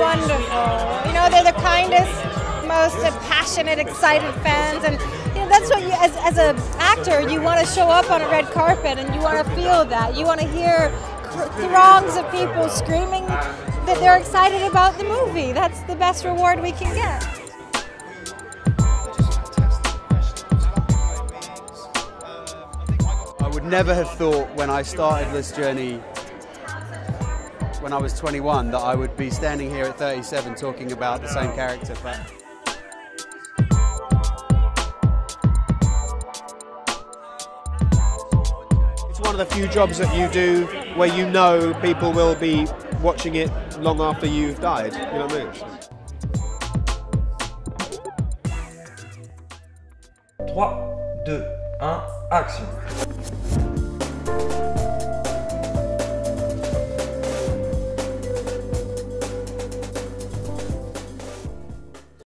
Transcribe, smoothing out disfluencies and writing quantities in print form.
wonderful. You know, they're the kindest, most passionate, excited fans, and you know, that's what you, as an actor, you want to show up on a red carpet and you want to feel that. You want to hear throngs of people screaming that they're excited about the movie. That's the best reward we can get. I would never have thought when I started this journey when I was 21 that I would be standing here at 37 talking about the same character. But it's one of the few jobs that you do where you know people will be watching it long after you've died. You know what I mean? 3, 2, 1, action.